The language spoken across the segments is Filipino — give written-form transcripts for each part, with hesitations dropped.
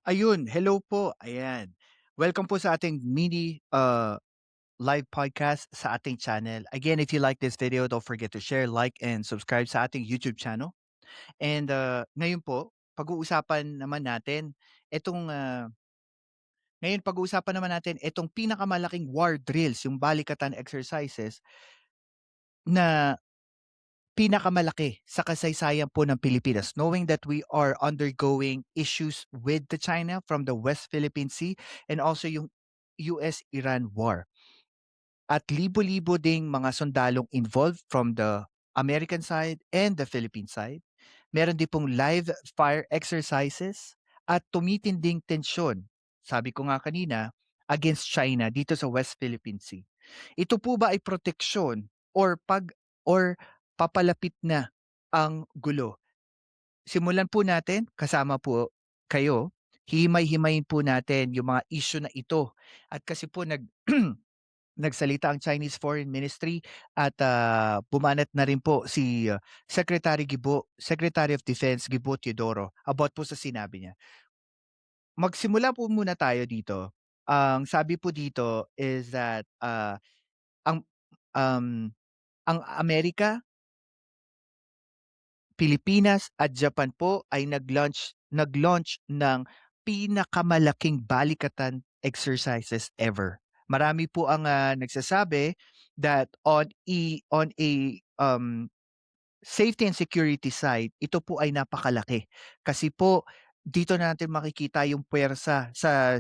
Ayun, hello po, ayan. Welcome po sa ating mini, live podcast sa ating channel. Again, if you like this video, don't forget to share, like, and subscribe sa ating YouTube channel. And, ngayon po, pag-uusapan naman natin itong, pag-uusapan naman natin itong pinakamalaking war drills, yung balikatan exercises na pinakamalaki sa kasaysayan po ng Pilipinas, knowing that we are undergoing issues with the China from the West Philippine Sea and also yung US-Iran war. At libo-libo ding mga sundalong involved from the American side and the Philippine side. Meron din pong live fire exercises at tumitinding tensyon, sabi ko nga kanina, against China dito sa West Philippine Sea. Ito po ba ay proteksyon or papalapit na ang gulo? Simulan po natin, kasama po kayo, himay-himayin po natin yung mga issue na ito. At kasi po nagsalita ang Chinese Foreign Ministry at bumanat na rin po si Secretary of Defense Gibo Teodoro about po sa sinabi niya. Magsimula po muna tayo dito. Ang sabi po dito is that ang um, ang Amerika, Pilipinas at Japan po ay nag-launch ng pinakamalaking balikatan exercises ever. Marami po ang nagsasabi that on a safety and security side, ito po ay napakalaki. Kasi po dito natin makikita yung puwersa sa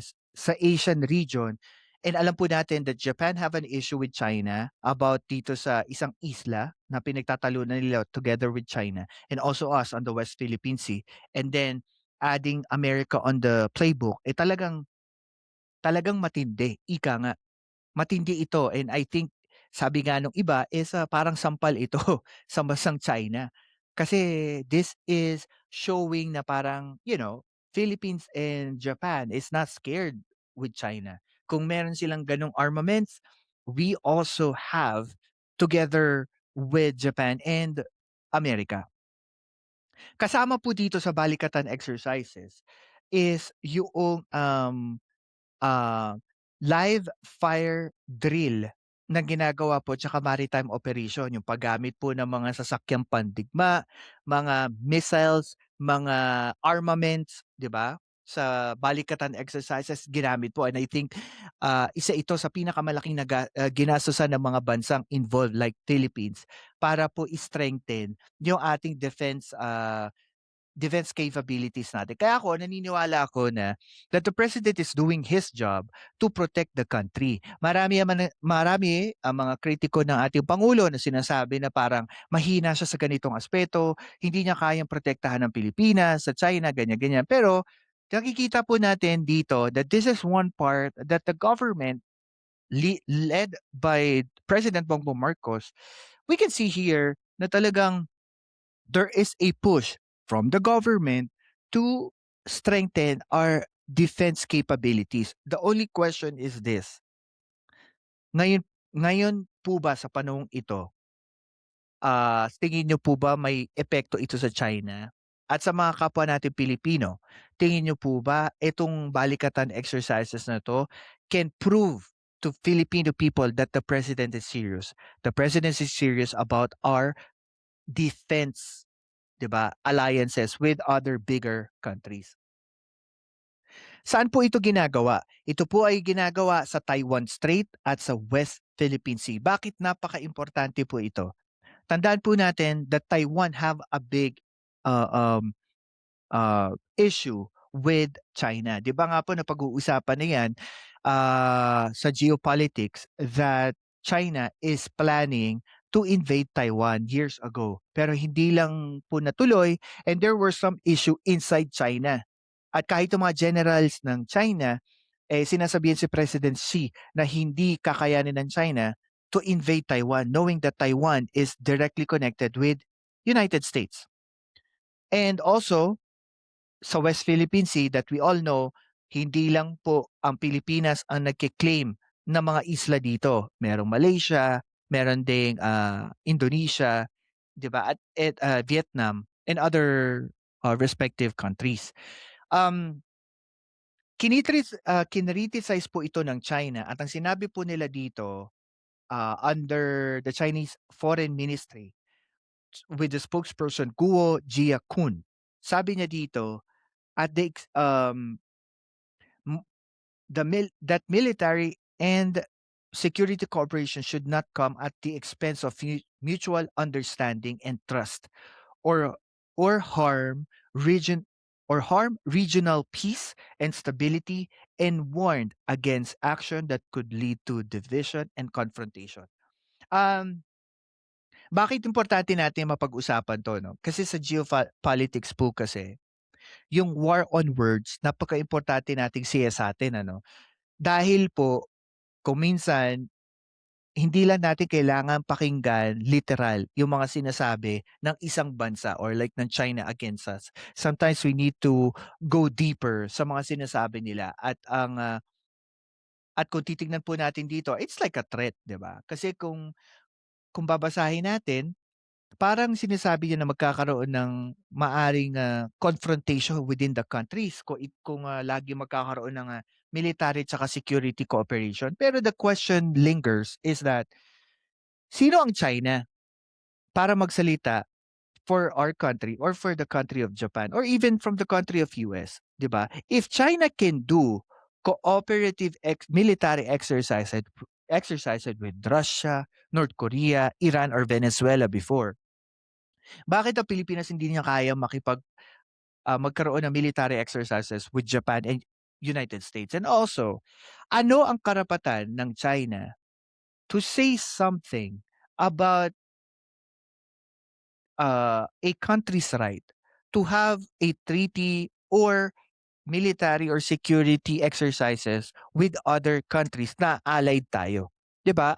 Asian region, and alam po natin that Japan have an issue with China about dito sa isang isla na pinagtatalunan nila together with China, and also us on the West Philippine Sea. And then adding America on the playbook, eh talagang talagang matindi, ika nga. Matindi ito, and I think sabi nga nung iba is, parang sampal ito sa bansang China. Kasi this is showing na parang, Philippines and Japan is not scared with China. Kung meron silang ganong armaments, we also have together with Japan and America. Kasama po dito sa balikatan exercises is yung, ah, live fire drill na ginagawa po tsaka maritime operation, yung paggamit po ng mga sasakyang pandigma, mga missiles, mga armaments, 'di ba? Sa balikatan exercises ginamit po, and I think, isa ito sa pinakamalaking ginastusan ng mga bansang involved like Philippines para po i-strengthen yung ating defense capabilities natin. Kaya ako naniniwala ako na that the president is doing his job to protect the country. Marami ang mga kritiko ng ating pangulo na sinasabi na parang mahina siya sa ganitong aspeto, hindi niya kayang protektahan ng Pilipinas sa China, ganyan ganyan. Pero nakikita po natin dito that this is one part that the government led by President Bongbong Marcos, we can see here na talagang there is a push from the government to strengthen our defense capabilities. The only question is this, ngayon ngayon po ba sa panahong ito, tingin niyo po ba may epekto ito sa China? At sa mga kapwa natin Pilipino, tingin niyo po ba itong balikatan exercises na 'to can prove to Filipino people that the president is serious? The president is serious about our defense, 'di ba, alliances with other bigger countries. Saan po ito ginagawa? Ito po ay ginagawa sa Taiwan Strait at sa West Philippine Sea. Bakit napakaimportante po ito? Tandaan po natin that Taiwan have a big uh, um, issue with China. 'Di ba nga po napag-uusapan na 'yan sa geopolitics that China is planning to invade Taiwan years ago. Pero hindi lang po natuloy, and there were some issue inside China. At kahit yung mga generals ng China, eh sinasabihan si President Xi na hindi kakayanin ng China to invade Taiwan, knowing that Taiwan is directly connected with United States. And also, sa West Philippine Sea that we all know, hindi lang po ang Pilipinas ang nagke-claim ng mga isla dito. Merong Malaysia, meron ding Indonesia, 'di ba? At Vietnam and other respective countries. Um Kinriticize po ito ng China at ang sinabi po nila dito, under the Chinese Foreign Ministry with the spokesperson Guo Jiakun. Sabi niya dito at m- that military and security cooperation should not come at the expense of mutual understanding and trust or or harm region harm regional peace and stability, and warned against action that could lead to division and confrontation. Um Bakit importante natin mapag-usapan 'to 'no? Kasi sa geopolitics po kasi, yung war on words napakaimportante nating siyasatin ano. Dahil po kung minsan hindi lang natin kailangan pakinggan literal yung mga sinasabi ng isang bansa or like ng China against us. Sometimes we need to go deeper sa mga sinasabi nila at kung titignan po natin dito, it's like a threat, 'di ba? Kasi kung babasahin natin, parang sinasabi niya na magkakaroon ng maaring, confrontation within the countries kung laging magkakaroon ng, military tsaka security cooperation. Pero the question lingers is that, sino ang China para magsalita for our country or for the country of Japan or even from the country of US, 'di ba? If China can do cooperative military exercises with Russia, North Korea, Iran, or Venezuela before, bakit ang Pilipinas hindi niya kaya magkaroon ng military exercises with Japan and United States? And also, ano ang karapatan ng China to say something about a country's right to have a treaty or military or security exercises with other countries na allied tayo, 'di ba?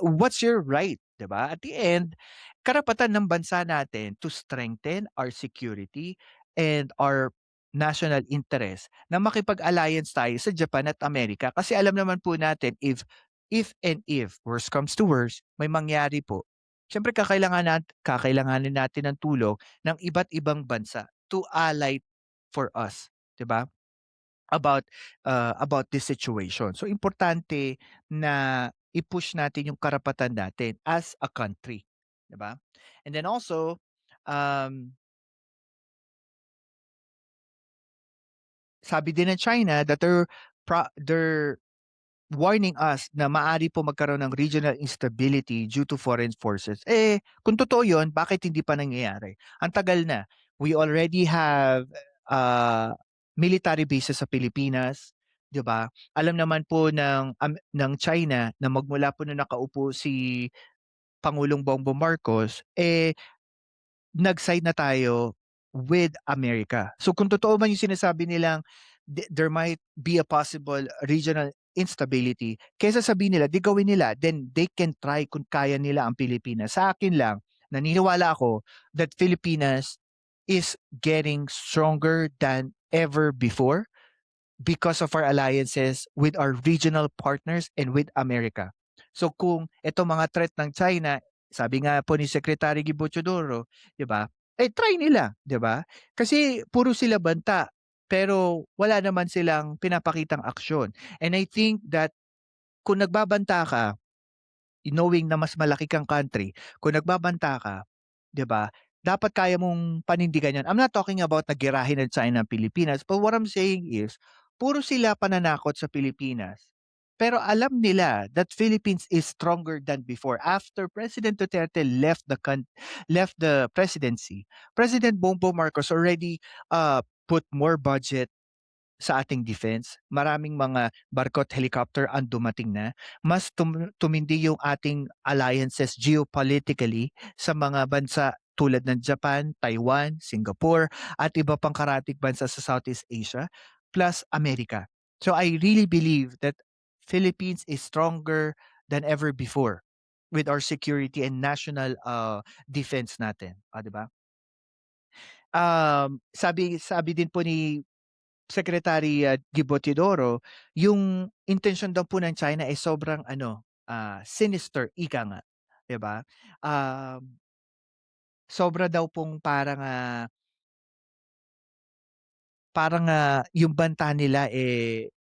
What's your right, 'di ba? At the end, karapatan ng bansa natin to strengthen our security and our national interest na makipag-alliance tayo sa Japan at Amerika kasi alam naman po natin if worst comes to worst, may mangyari po. Siyempre kakailanganin natin ng tulong ng iba't ibang bansa to ally for us, 'di ba? About, about this situation. So importante na i-push natin yung karapatan natin as a country, 'di ba? And then also, um, sabi din ng China that they're warning us na maaari po magkaroon ng regional instability due to foreign forces. Eh, kung totoo 'yun, bakit hindi pa nangyayari? Ang tagal na. We already have, military bases sa Pilipinas, 'di ba? Alam naman po ng China na magmula po nung nakaupo si Pangulong Bongbong Marcos, eh nag-side na tayo with America. So kung totoo man yung sinasabi nilang there might be a possible regional instability, kaysa sabihin nila, 'di gawin nila, then they can try kung kaya nila ang Pilipinas. Sa akin lang, naniniwala ako that Filipinas is getting stronger than ever before because of our alliances with our regional partners and with America. So kung itong mga threat ng China, sabi nga po ni Secretary Gibo Teodoro, 'di ba? Eh try nila, 'di ba? Kasi puro sila banta pero wala naman silang pinapakitang aksyon. And I think that kung nagbabanta ka, knowing na mas malaki kang country, kung nagbabanta ka, 'di ba, dapat kaya mong panindigan 'yan. I'm not talking about na ng China ang Pilipinas, but what I'm saying is, puro sila pananakot sa Pilipinas. Pero alam nila that Philippines is stronger than before. After President Duterte left the presidency, President Bongbong Marcos already, put more budget sa ating defense. Maraming mga barko at helicopter ang dumating na. Mas tumindi yung ating alliances geopolitically sa mga bansa tulad ng Japan, Taiwan, Singapore, at iba pang karatig bansa sa Southeast Asia, plus America. So I really believe that Philippines is stronger than ever before with our security and national defense natin. 'Di ba? Sabi sabi din po ni Secretary, Gibo Teodoro, yung intensyon daw po ng China ay sobrang ano, sinister, ika nga, 'di ba? Um, Sobra daw pong parang, parang, yung banta nila,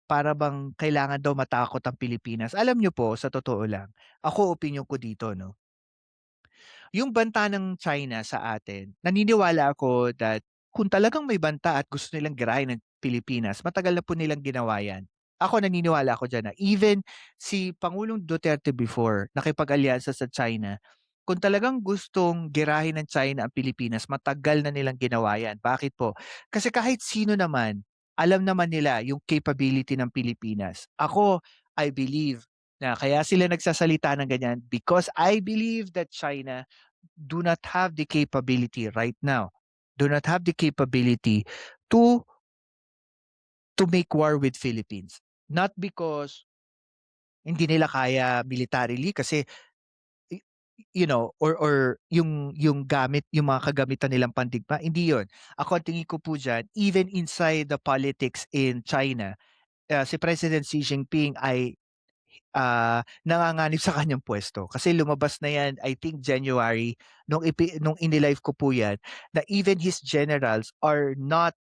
para bang kailangan daw matakot ang Pilipinas. Alam niyo po, sa totoo lang, ako opinyon ko dito 'no, yung banta ng China sa atin, naniniwala ako that kung talagang may banta at gusto nilang girahin ng Pilipinas, matagal na po nilang ginawa 'yan. Ako naniniwala ako diyan na even si Pangulong Duterte before nakipag-alyansa sa China, kung talagang gustong girahin ng China ang Pilipinas, matagal na nilang ginawa 'yan. Bakit po? Kasi kahit sino naman, alam naman nila yung capability ng Pilipinas. Ako, I believe na kaya sila nagsasalita ng ganyan because I believe that China do not have the capability right now, do not have the capability to make war with Philippines. Not because hindi nila kaya militarily kasi y- or yung gamit yung mga kagamitan nilang pandigma, hindi yon. Ako ang tingin ko po diyan, even inside the politics in China, si President Xi Jinping ay nanganganib sa kanyang puwesto. Kasi lumabas na 'yan, I think January, nung ini-live ko po 'yan, na even his generals are not,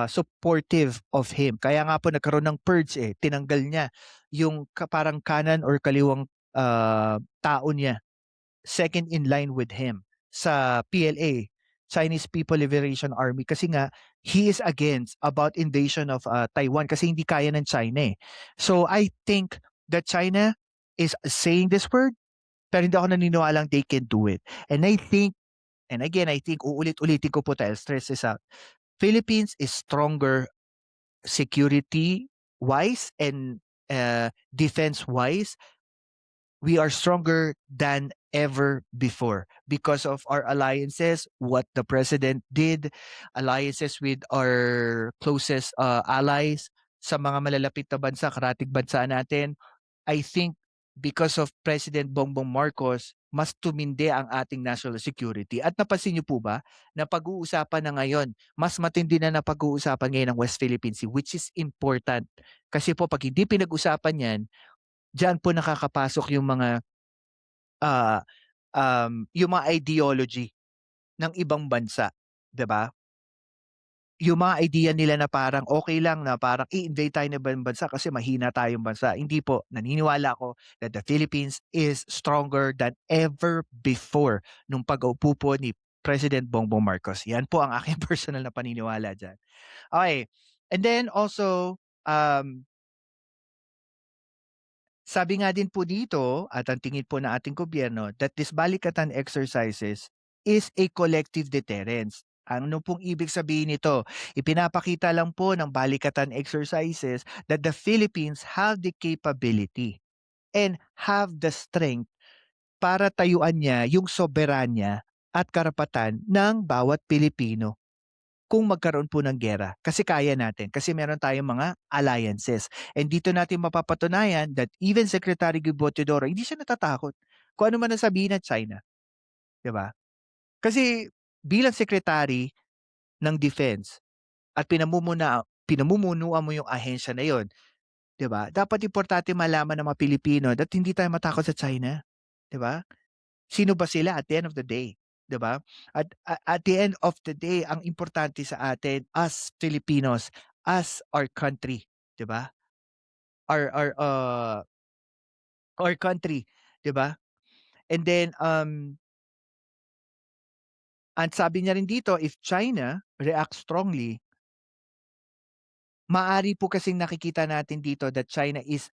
supportive of him. Kaya nga po nagkaroon ng purge, tinanggal niya yung parang kanan or kaliwang, tao niya, second in line with him sa PLA, Chinese People Liberation Army. Kasi nga he is against about invasion of, Taiwan kasi hindi kaya ng China, eh. So I think that China is saying this word, pero hindi ako naniniwalang they can do it. And I think, and again, I think uulit-ulitin ko po 'to, I'll stress this out. Philippines is stronger security-wise and, defense-wise. We are stronger than ever before because of our alliances, what the president did, alliances with our closest, allies sa mga malalapit na bansa, karatig bansa natin. I think because of President Bongbong Marcos, mas tumindi ang ating national security. At napansin niyo po ba na pag-uusapan na ngayon, mas matindi na pag-uusapan ngayon ng West Philippine Sea, which is important. Kasi po pag hindi pinag-usapan yan, diyan po nakakapasok ah, yung mga ideology ng ibang bansa, 'di ba? Yung mga idea nila na parang okay lang na parang i-invade tayo ng ibang bansa kasi mahina tayong bansa. Hindi po, naniniwala ako that the Philippines is stronger than ever before nung pag-uupo po ni President Bongbong Marcos. Yan po ang aking personal na paniniwala diyan. Okay, and then also, sabi nga din po dito at ang tingin po ng ating gobyerno that this balikatan exercises is a collective deterrence. Ano pong ibig sabihin nito? Ipinapakita lang po ng balikatan exercises that the Philippines have the capability and have the strength para tayuan niya yung soberanya at karapatan ng bawat Pilipino kung magkaroon po ng giyera. Kasi kaya natin, kasi meron tayong mga alliances. And dito natin mapapatunayan that even Secretary Gibo Teodoro, hindi siya natatakot kung ano man ang sabihin ng China, 'di ba? Kasi bilang secretary ng defense at pinamumunuan mo yung ahensya na yon, 'di ba? Dapat importante malaman ng mga Pilipino that hindi tayo matakot sa China, 'di ba? Sino ba sila at the end of the day, 'di ba? At the end of the day, ang importante sa atin as Filipinos, as our country, 'di ba? Our our country, 'di ba? And then, ang sabi niya rin dito, if China reacts strongly, maaari po kasing nakikita natin dito that China is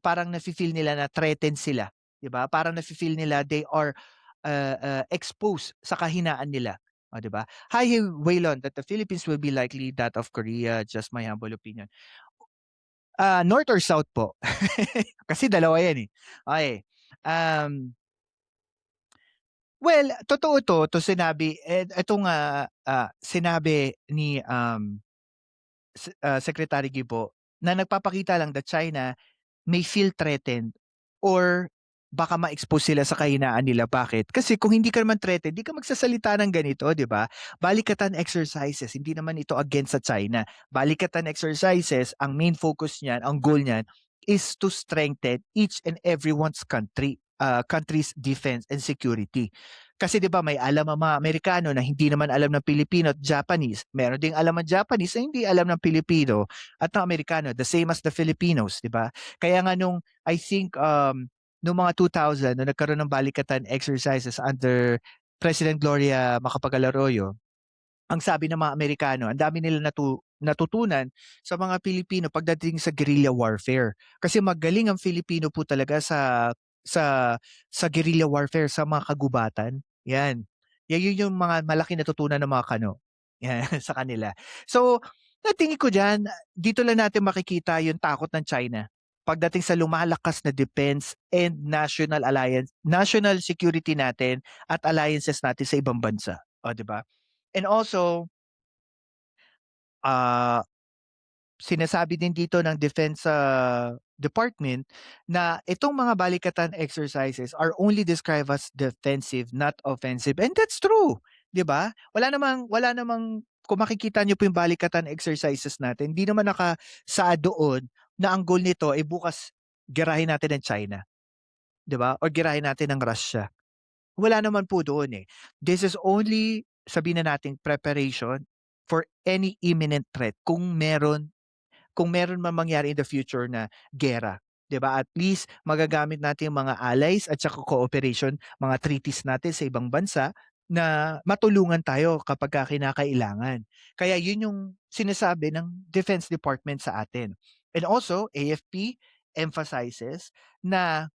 parang nafi-feel nila na threatened sila, 'di ba? Parang nafi-feel nila they are, exposed sa kahinaan nila, oh, 'di ba? Hi, Waylon, that the Philippines will be likely that of Korea, just my humble opinion. North or south po? Kasi dalawa 'yan, eh. Okey, um, well, totoo 'to sinabi, eto nga, sinabi ni, Secretary Gibo na nagpapakita lang that China may feel threatened or baka ma-expose sila sa kahinaan nila. Bakit? Kasi kung hindi ka naman threatened, di ka magsasalita ng ganito, di ba? Balikatan exercises, hindi naman ito against sa China. Balikatan exercises, ang main focus niyan, ang goal niyan, is to strengthen each and everyone's country's defense and security. Kasi 'di ba may alam ang mga Amerikano na hindi naman alam ng Pilipino at Japanese, meron ding alam ang Japanese na hindi alam ng Pilipino at ng Amerikano, the same as the Filipinos, 'di ba? Kaya nga nung I think, nung mga 2000 nung nagkaroon ng balikatan exercises under President Gloria Macapagal Arroyo, ang sabi ng mga Amerikano, ang dami nila natutunan sa mga Pilipino pagdating sa guerrilla warfare. Kasi magaling ang Filipino po talaga sa sa guerrilla warfare, sa mga kagubatan. Yan. Yun yung mga malaki natutunan ng mga Kano. Yan, sa kanila. So, natingin ko diyan, dito lang natin makikita yung takot ng China pagdating sa lumalakas na defense and national security natin at alliances natin sa ibang bansa. O, 'di ba? And also, ah, sinasabi din dito ng Defense, Department na itong mga balikatan exercises are only described as defensive, not offensive. And that's true, 'di ba? Wala namang kung makikita niyo po yung balikatan exercises natin, hindi naman nakasaad doon na ang goal nito ay bukas gerahin natin ang China, 'di ba? O gerahin natin ang Russia. Wala naman po doon, eh. This is only sabihin na nating preparation for any imminent threat kung meron man mangyari in the future na giyera, 'di ba? At least magagamit natin yung mga allies at saka cooperation, mga treaties natin sa ibang bansa na matulungan tayo kapagka kinakailangan. Kaya yun yung sinasabi ng Defense Department sa atin. And also, AFP emphasizes na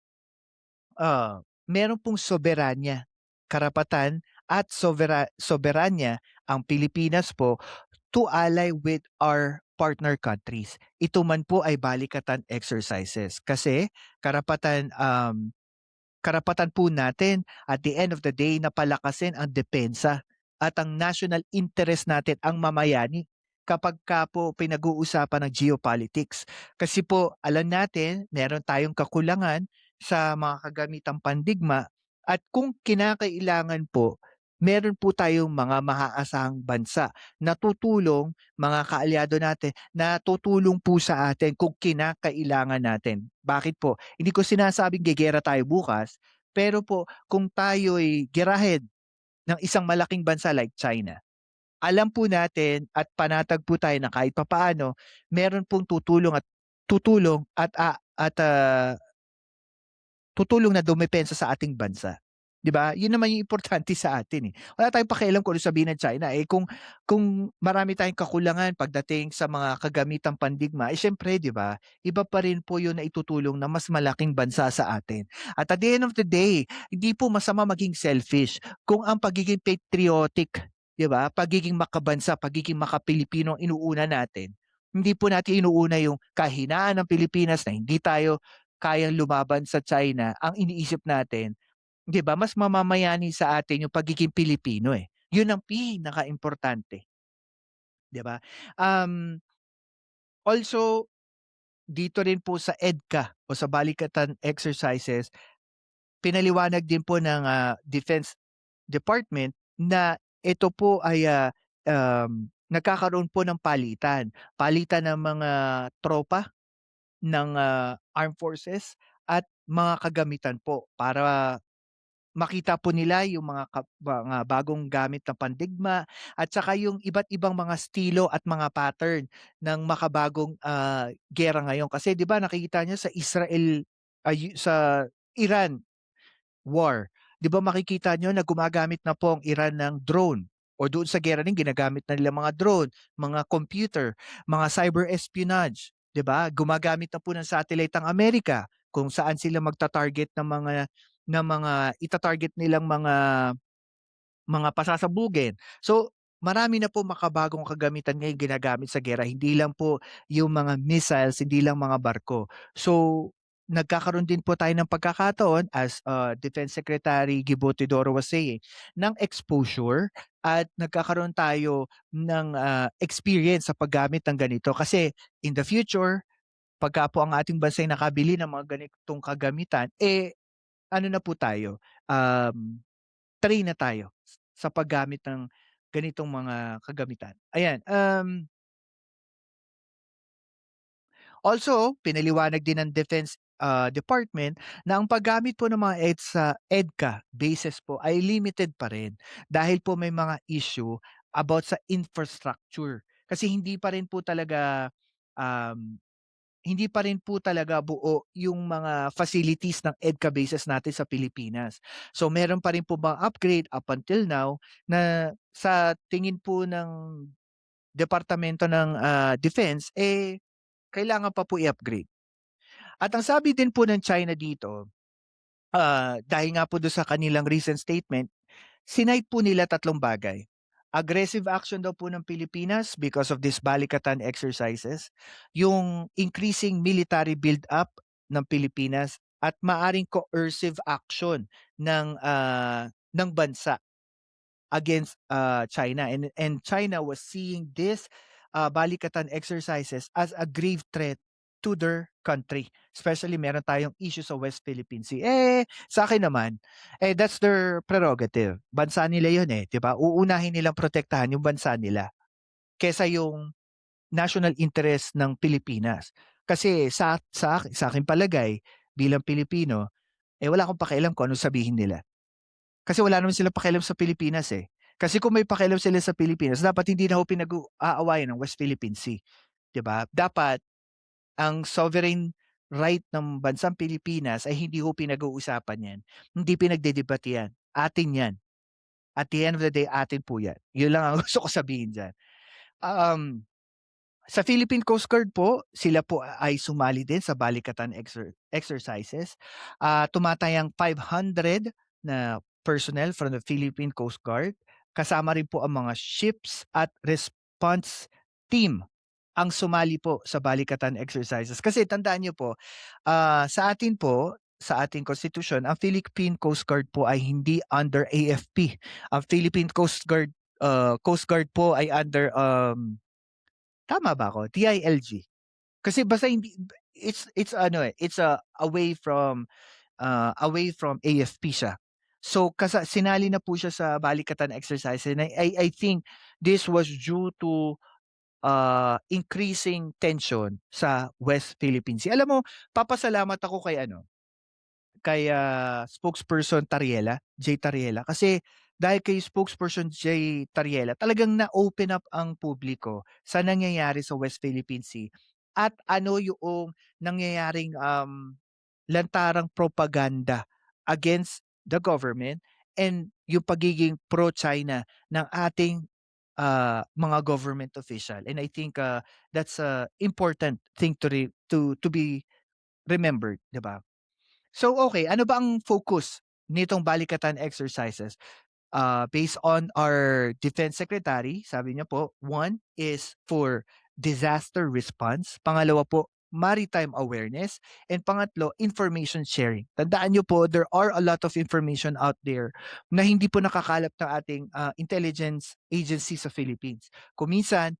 meron pong soberanya, karapatan at soberanya ang Pilipinas po to ally with our partner countries. Ito man po ay balikatan exercises kasi karapatan karapatan po natin at the end of the day na palakasin ang depensa at ang national interest natin, ang mamayani, kapag ka po pinag-uusapan ng geopolitics. Kasi po alam natin meron tayong kakulangan sa mga kagamitang pandigma at kung kinakailangan po, meron po tayong mga maaasahang bansa na tutulong, mga kaalyado natin na tutulong po sa atin kung kinakailangan natin. Bakit po? Hindi ko sinasabing gegera tayo bukas, pero po kung tayo'y gerahin ng isang malaking bansa like China, alam po natin at panatag po tayo na kahit papaano meron pong tutulong tutulong na dumepensa sa ating bansa, 'di ba? 'Yun naman yung importante sa atin, eh. Wala tayong pakialam kung ano sabihin ng China, eh, kung marami tayong kakulangan pagdating sa mga kagamitang pandigma, eh, siyempre 'di ba, iba pa rin po 'yun na itutulong ng mas malaking bansa sa atin. At the end of the day, hindi po masama maging selfish kung ang pagiging patriotic, 'di ba, pagiging makabansa, pagiging makapilipino ang inuuna natin. Hindi po natin inuuna yung kahinaan ng Pilipinas na hindi tayo kayang lumaban sa China, ang iniisip natin, 'di ba, mas mamamayani sa atin yung pagiging Pilipino, eh. Yun ang pinakaimportante, 'di ba? Um, Also, dito rin po sa EDCA o sa balikatan exercises, pinaliwanag din po ng, Defense Department na ito po ay, nagkakaroon po ng palitan. Palitan ng mga tropa ng, armed forces at mga kagamitan po para makita po nila yung mga bagong gamit na pandigma at saka yung iba't ibang mga estilo at mga pattern ng makabagong, giyera ngayon. Kasi 'di ba nakikita niyo sa Israel, sa Iran war, 'di ba makikita niyo na gumagamit na po ang Iran ng drone o doon sa giyera din ginagamit na nila mga drone, mga computer, mga cyber espionage, 'di ba? Gumagamit na po ng satellite ang Amerika kung saan sila magta-target ng mga ita-target nilang mga pasasabugin. So, marami na po makabagong kagamitan ngayon ginagamit sa giyera, hindi lang po yung mga missiles, hindi lang mga barko. So, nagkakaroon din po tayo ng pagkakataon as, Defense Secretary Gibo Teodoro was saying, ng exposure at nagkakaroon tayo ng, experience sa paggamit ng ganito. Kasi in the future, pagka po ang ating bansa'y nakabili ng mga ganitong kagamitan, eh, ano na po tayo, train na tayo sa paggamit ng ganitong mga kagamitan. Ayan, also pinaliwanag din ng Defense, department na ang paggamit po ng mga EDCA bases po ay limited pa rin dahil po may mga issue about sa infrastructure. Kasi um, hindi pa rin po talaga buo yung mga facilities ng EDCA bases natin sa Pilipinas. So meron pa rin po bang upgrade up until now na sa tingin po ng Departamento ng Defense, kailangan pa po i-upgrade. At ang sabi din po ng China dito, dahil nga po do'n sa kanilang recent statement, sinight po nila 3 bagay. Aggressive action daw po ng Pilipinas because of these balikatan exercises, yung increasing military build-up ng Pilipinas at maaring coercive action ng bansa against China. And China was seeing this balikatan exercises as a grave threat to their country. Especially meron tayong issue sa West Philippine Sea. Sa akin naman, that's their prerogative. Bansa nila yun 'di ba? Uunahin nilang protektahan yung bansa nila kaysa yung national interest ng Pilipinas. Kasi sa aking palagay bilang Pilipino, wala akong pakialam kung anong sabihin nila. Kasi wala naman silang pakialam sa Pilipinas, eh. Kasi kung may pakialam sila sa Pilipinas, dapat hindi na ho pinag-aawayan ng West Philippine Sea, 'di ba? Dapat ang sovereign right ng bansang Pilipinas ay hindi ho pinag-uusapan 'yan, hindi pinagdedebate 'yan, atin 'yan. At the end of the day, atin po 'yan. 'Yun lang ang gusto ko sabihin diyan. Um, sa Philippine Coast Guard po, sila po ay sumali din sa balikatan exercises. Tumatayang 500 na personnel from the Philippine Coast Guard. Kasama rin po ang mga ships at response team ang sumali po sa balikatan exercises. Kasi tandaan niyo po, sa atin po, sa ating konstitusyon, ang Philippine Coast Guard po ay hindi under AFP. Ang Philippine Coast Guard po ay under tama ba ako? DILG. Kasi basta hindi it's ano, it's, away from AFP siya. So sinali na po siya sa balikatan exercise and I think this was due to, increasing tension sa West Philippine Sea. Alam mo, papasalamat ako kay spokesperson J. Tariela kasi dahil kay spokesperson J. Tariela talagang na-open up ang publiko sa nangyayari sa West Philippine Sea at ano yung nangyayaring lantarang propaganda against the government and yung pagiging pro-China ng ating mga government official. And I think that's a important thing to be remembered, 'di ba? So okay, ano ba ang focus nitong balikatan exercises? Based on our defense secretary, sabi niya po, one is for disaster response, pangalawa po, maritime awareness, and pangatlo, information sharing. Tandaan niyo po, there are a lot of information out there na hindi po nakakalap ng ating intelligence agency sa Philippines. Kuminsan,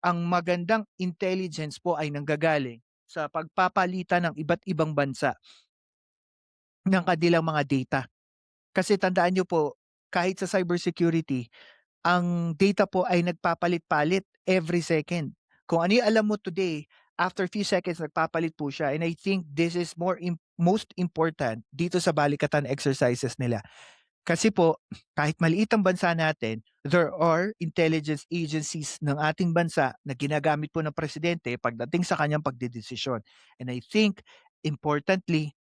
ang magandang intelligence po ay nanggagaling sa pagpapalitan ng iba't ibang bansa ng kanilang mga data. Kasi tandaan niyo po, kahit sa cybersecurity, ang data po ay nagpapalit-palit every second. Kung ano yung alam mo today, after few seconds nagpapalit po siya. And I think this is most important dito sa balikatan exercises nila. Kasi po, kahit maliit ang bansa natin, there are intelligence agencies ng ating bansa na ginagamit po ng presidente pagdating sa kanyang pagdedesisyon. And I think, importantly,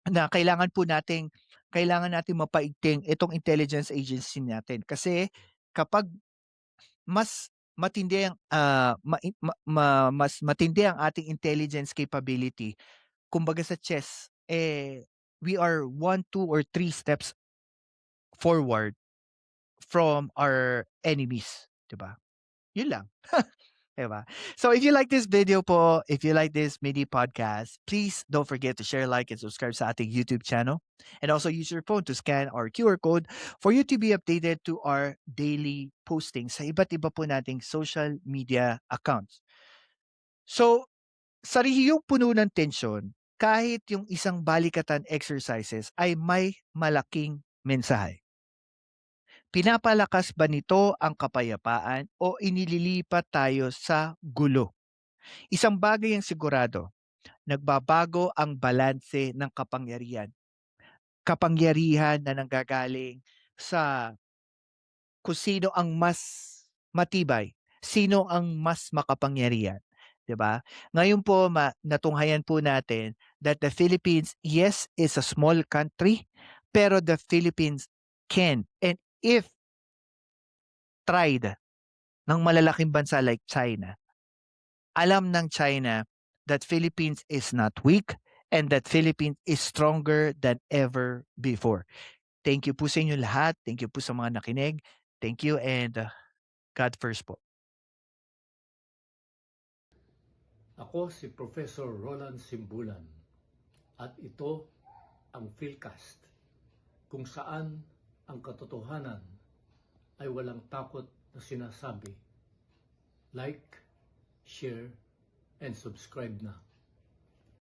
na kailangan nating mapaigting itong intelligence agency natin. Kasi kapag mas matindi ang, mas matindi ang ating intelligence capability, kumbaga sa chess, we are 1, 2, or 3 steps forward from our enemies, 'di ba? 'Yun lang. 'Di ba? So if you like this video po, if you like this mini podcast, please don't forget to share, like, and subscribe sa ating YouTube channel. And also use your phone to scan our QR code for you to be updated to our daily postings sa iba't iba po nating social media accounts. So, sa rehiyong puno ng tensyon, kahit yung isang balikatan exercises ay may malaking mensahe. Pinapalakas ba nito ang kapayapaan o inililipat tayo sa gulo? Isang bagay ang sigurado, nagbabago ang balanse ng kapangyarihan. Kapangyarihan na nanggagaling sa kung sino ang mas matibay, sino ang mas makapangyarihan, 'di ba? Ngayon po natunghayan po natin that the Philippines, yes, is a small country, pero the Philippines can and if tried ng malalaking bansa like China, alam ng China that Philippines is not weak and that Philippines is stronger than ever before. Thank you po sa inyo lahat. Thank you po sa mga nakinig. Thank you and God first po. Ako si Professor Roland Simbulan at ito ang Philcast, kung saan ang katotohanan ay walang takot na sinasabi. Like, share, and subscribe na.